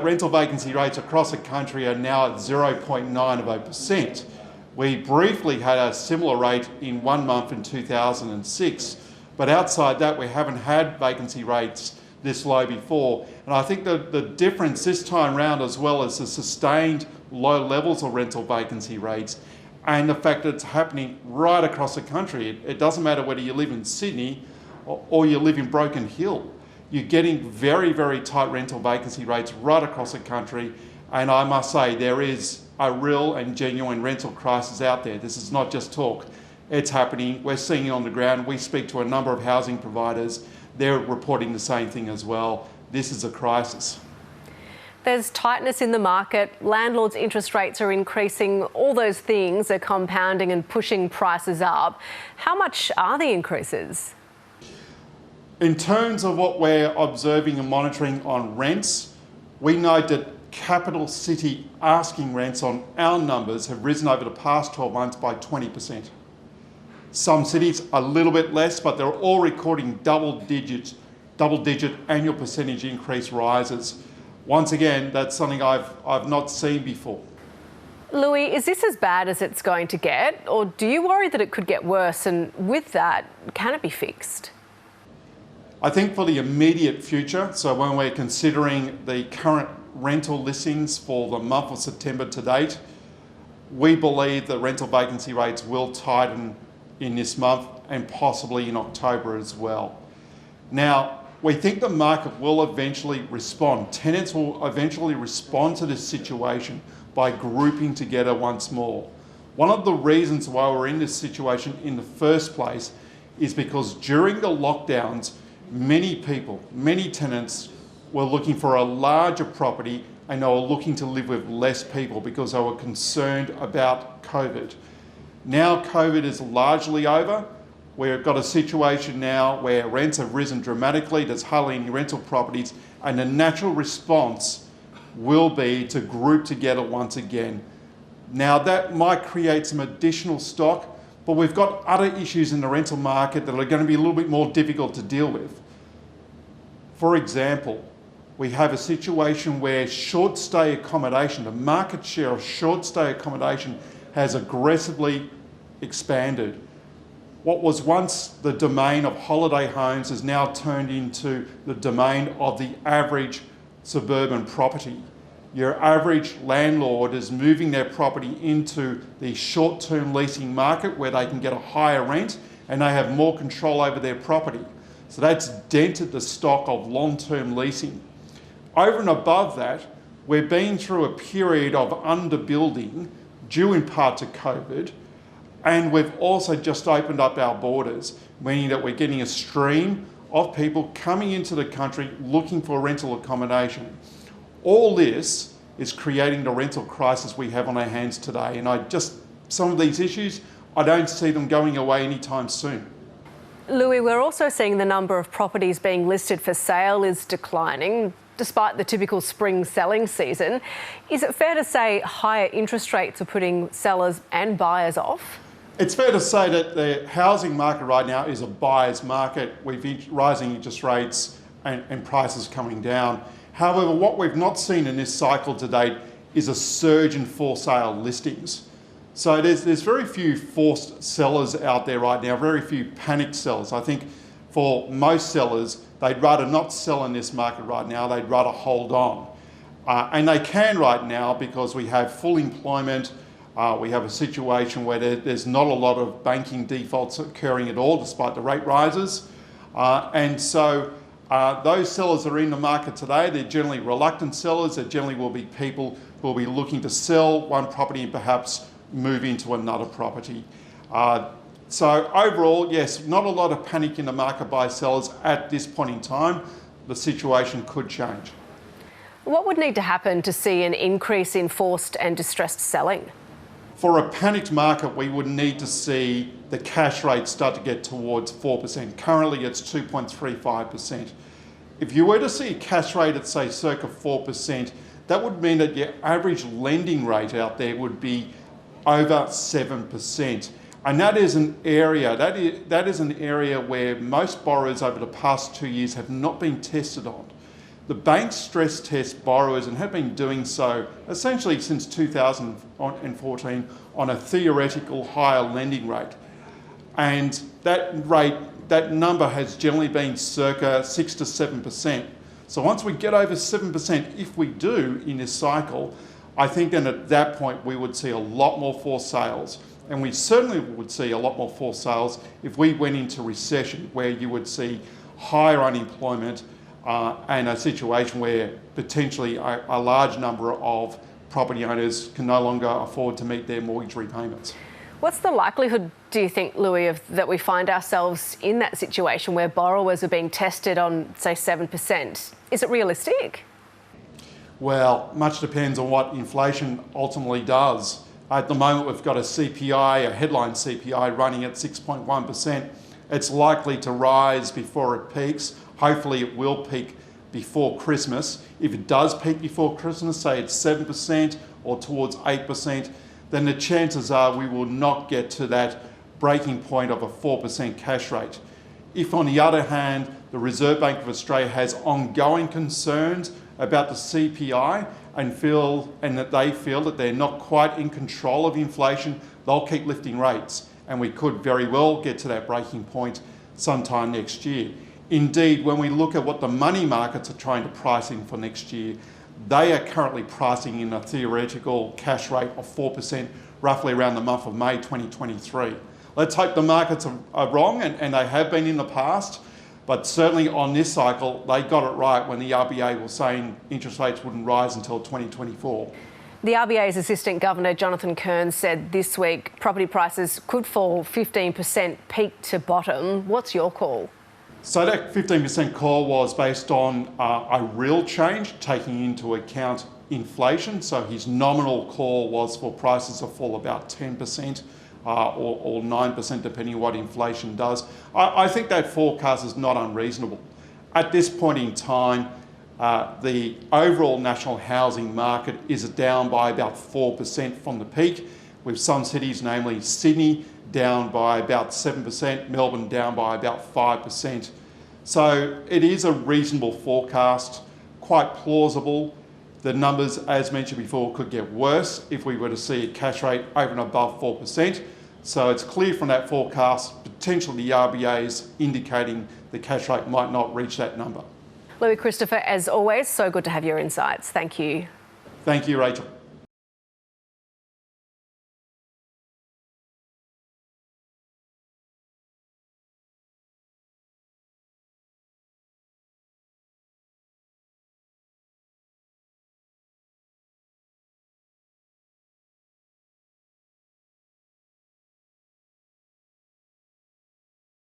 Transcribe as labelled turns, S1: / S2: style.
S1: Rental vacancy rates across the country are now at 0.9%. We briefly had a similar rate in 1 month in 2006, but outside that we haven't had vacancy rates this low before. And I think the difference this time round, as well as the sustained low levels of rental vacancy rates and the fact that it's happening right across the country. It doesn't matter whether you live in Sydney or you live in Broken Hill. You're getting very, very tight rental vacancy rates right across the country. And I must say, there is a real and genuine rental crisis out there. This is not just talk. It's happening. We're seeing it on the ground. We speak to a number of housing providers. They're reporting the same thing as well. This is a crisis.
S2: There's tightness in the market, landlords' interest rates are increasing, all those things are compounding and pushing prices up. How much are the increases?
S1: In terms of what we're observing and monitoring on rents, we know that capital city asking rents on our numbers have risen over the past 12 months by 20%. Some cities a little bit less, but they're all recording double-digit annual percentage increase rises. Once again, that's something I've not seen before.
S2: Louis, is this as bad as it's going to get, or do you worry that it could get worse? And with that, can it be fixed?
S1: I think for the immediate future, so when we're considering the current rental listings for the month of September to date, we believe that rental vacancy rates will tighten in this month and possibly in October as well. Now, we think the market will eventually respond. Tenants will eventually respond to this situation by grouping together once more. One of the reasons why we're in this situation in the first place is because during the lockdowns, many people, many tenants were looking for a larger property and they were looking to live with less people because they were concerned about COVID. Now COVID is largely over. We've got a situation now where rents have risen dramatically, there's hardly any rental properties, and the natural response will be to group together once again. Now that might create some additional stock, but we've got other issues in the rental market that are going to be a little bit more difficult to deal with. For example, we have a situation where short stay accommodation, the market share of short stay accommodation has aggressively expanded. What was once the domain of holiday homes has now turned into the domain of the average suburban property. Your average landlord is moving their property into the short-term leasing market where they can get a higher rent and they have more control over their property. So that's dented the stock of long-term leasing. Over and above that, we've been through a period of underbuilding due in part to COVID, and we've also just opened up our borders, meaning that we're getting a stream of people coming into the country looking for rental accommodation. All this is creating the rental crisis we have on our hands today. And some of these issues, I don't see them going away anytime soon.
S2: Louis, we're also seeing the number of properties being listed for sale is declining, despite the typical spring selling season. Is it fair to say higher interest rates are putting sellers and buyers off?
S1: It's fair to say that the housing market right now is a buyer's market with rising interest rates and prices coming down. However, what we've not seen in this cycle to date is a surge in for sale listings. So there's very few forced sellers out there right now, very few panic sellers. I think for most sellers, they'd rather not sell in this market right now, they'd rather hold on. And they can right now because we have full employment, we have a situation where there's not a lot of banking defaults occurring at all despite the rate rises. And so those sellers that are in the market today, they're generally reluctant sellers. They generally will be people who will be looking to sell one property and perhaps move into another property. So overall, yes, not a lot of panic in the market by sellers at this point in time. The situation could change.
S2: What would need to happen to see an increase in forced and distressed selling?
S1: For a panicked market, we would need to see the cash rate start to get towards 4%. Currently, it's 2.35%. If you were to see a cash rate at, say, circa 4%, that would mean that your average lending rate out there would be over 7%. And that is an area, that is an area where most borrowers over the past 2 years have not been tested on. The banks stress test borrowers and have been doing so essentially since 2014 on a theoretical higher lending rate. And that number has generally been circa 6 to 7%. So once we get over 7%, if we do in this cycle, I think then at that point we would see a lot more forced sales. And we certainly would see a lot more forced sales if we went into recession, where you would see higher unemployment and a situation where potentially a large number of property owners can no longer afford to meet their mortgage repayments.
S2: What's the likelihood, do you think, Louis, that we find ourselves in that situation where borrowers are being tested on, say, 7%? Is it realistic?
S1: Well, much depends on what inflation ultimately does. At the moment, we've got a CPI, a headline CPI, running at 6.1%. It's likely to rise before it peaks. Hopefully it will peak before Christmas. If it does peak before Christmas, say it's 7% or towards 8%, then the chances are we will not get to that breaking point of a 4% cash rate. If, on the other hand, the Reserve Bank of Australia has ongoing concerns about the CPI and that they feel that they're not quite in control of inflation, they'll keep lifting rates, and we could very well get to that breaking point sometime next year. Indeed, when we look at what the money markets are trying to price in for next year, they are currently pricing in a theoretical cash rate of 4%, roughly around the month of May 2023. Let's hope the markets are wrong, and they have been in the past, but certainly on this cycle, they got it right when the RBA was saying interest rates wouldn't rise until 2024.
S2: The RBA's Assistant Governor, Jonathan Kearns, said this week property prices could fall 15% peak to bottom. What's your call?
S1: So that 15% call was based on a real change, taking into account inflation. So his nominal call was for prices to fall about 10% or 9%, depending on what inflation does. I think that forecast is not unreasonable. At this point in time, the overall national housing market is down by about 4% from the peak, with some cities, namely Sydney, down by about 7%, Melbourne down by about 5%. So it is a reasonable forecast, quite plausible. The numbers, as mentioned before, could get worse if we were to see a cash rate over and above 4%. So it's clear from that forecast, potentially the RBA is indicating the cash rate might not reach that number.
S2: Louis Christopher, as always, so good to have your insights. Thank you.
S1: Thank you, Rachel.